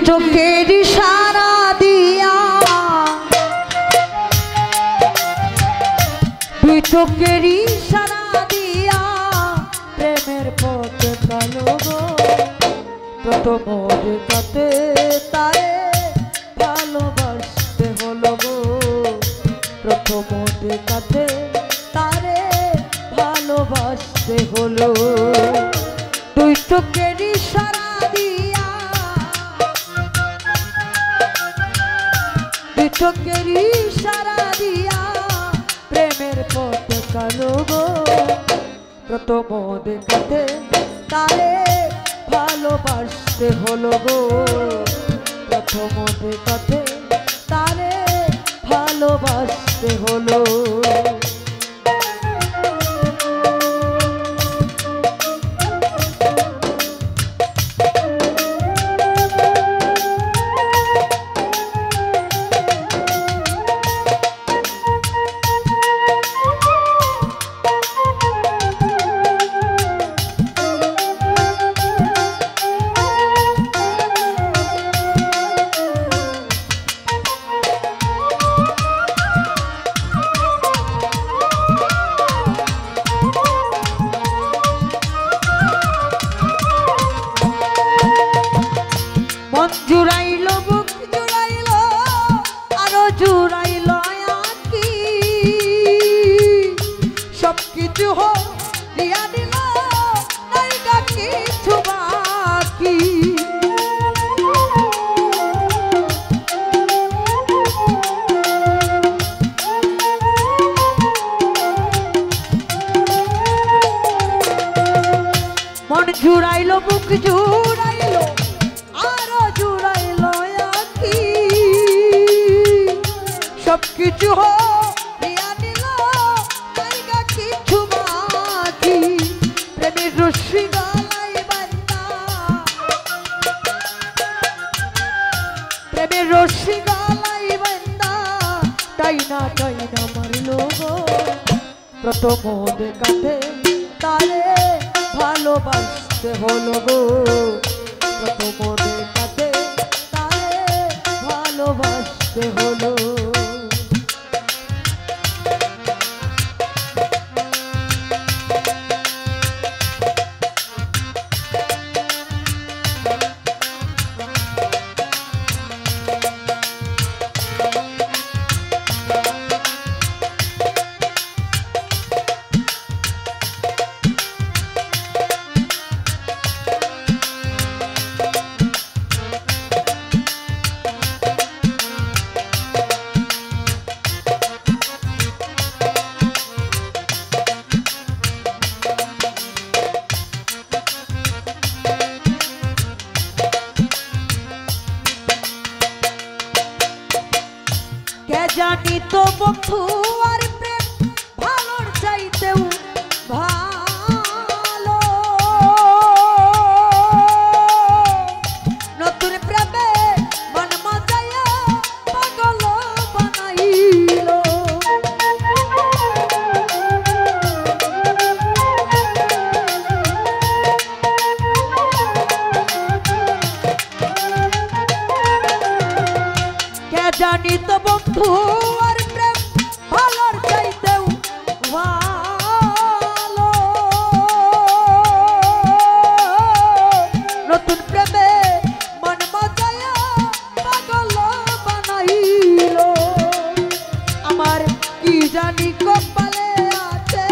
চোখের ইশারা দিয়া, দুই চোখের ইশারা দিয়া প্রেমের পথ কালো গো। প্রথম দেখাতে তারে ভালোবাসতে হলো গো। প্রথম দেখাতে তারে ভালোবাসতে হলো। দুই চোখের ইশারা দিয়া, দুই চোখের ইশারা দিয়া প্রেমের পথ কালো গো। প্রথম দেখাতে তারে ভালোবাসতে হলো গো। প্রথম দেখাতে তারে ভালোবাসতে হলো। মন জুড়াইল, বুক জুড়াইল, আরো জুড়াইল আঁকি। সবকিছু দিয়া দিল, নাই গা কিছু বাকি। মন জুড়াইল, বুক জুড়াইল, আরো জুড়াইল আঁকি। সবকিছু দিয়া দিল, নাই গা কিছু বাকি। প্রেমের রশ্মি গলায় বাঁধা, প্রেমের রশ্মি গলায় বাঁধা টাইনা টাইনা মারিল গো। প্রথম দেখাতে তারে ভালোবাসতে হলো গো। প্রথম দেখাতে তারে ভালোবাসতে হলো। জানি তো বন্ধু আর প্রেম ভালোর চাইতেও ভালো। নতুন প্রেমে মন মজায়া পাগল বানাইল। কে জানি তো বন্ধু আর প্রেম ভালোর চাইতেও ভালো। নতুন প্রেমে মন মজায়া পাগল বানাইল। আমার কি জানি কপালে আছে,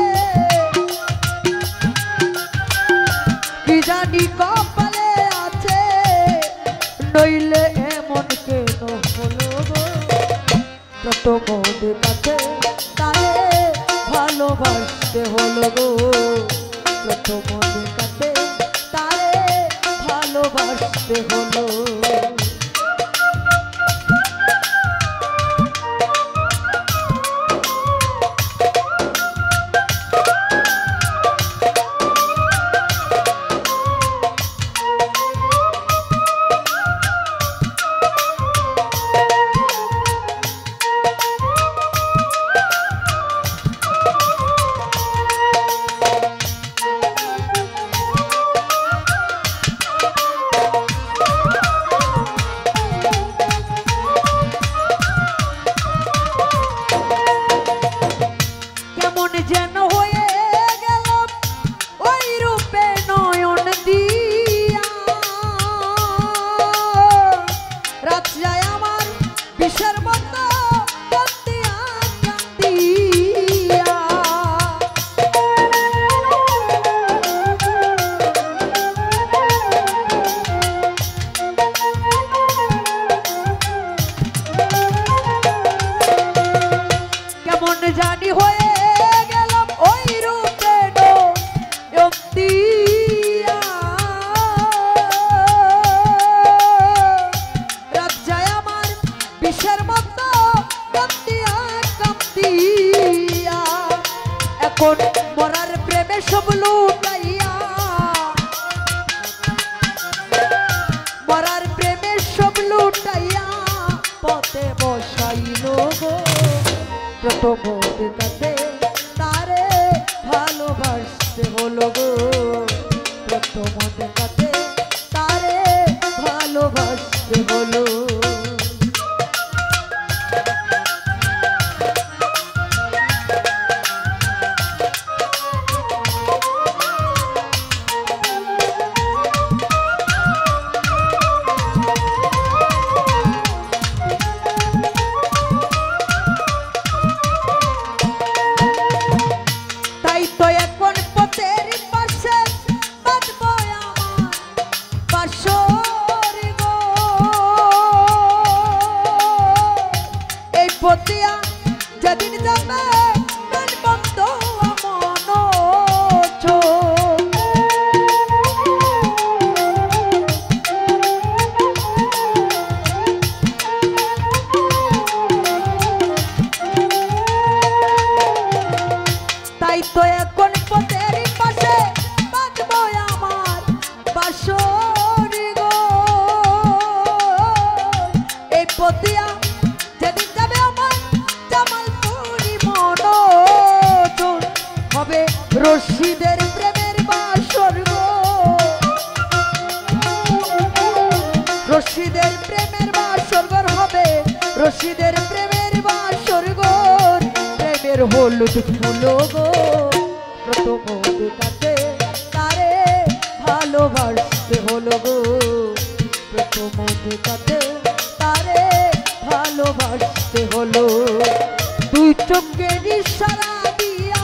কি জানি কপালে আছে, নইলে এমন কেন হলো গো। প্রথম দেখাতে এখন মরার প্রেমে সব লুটাইয়া, মরার প্রেমে সব লুটাইয়া পথে বসাইল গো প্রথম দেখাতে তারে ভালোবাসতে হলো গো, প্রথম দেখাতে তারে ভালোবাসতে হলো। যেদিন যাবে গান বন্ধ মন তাই তো এখন পথের পাশে বাঁধবো আমার বাসর গো, এই পতিয়া যেদিন যাবে আমার জামালপুরি মন হবে রশিদের প্রেমের বাসর গো, রশিদের প্রেমের বাসর ঘর হবে রশিদের প্রেমের বাসর ঘর, প্রেমের হলুদ ফুল গো প্রথম দেখাতে তারে ভালোবাসতে হলো গো, প্রথম দেখাতে তারে ভালোবাসতে হলো। দুই চোখের ইশারা দিয়া,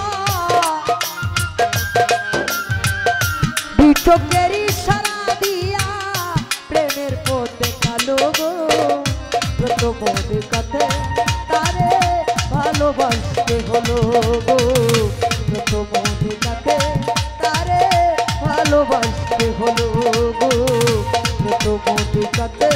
দুই চোখের ইশারা দিয়া প্রেমের পথ দেখালো গো, প্রথম দেখাতে তারে ভালোবাসতে হলো গো, প্রথম দেখাতে তারে ভালোবাসতে হলো গো, প্রথম দেখাতে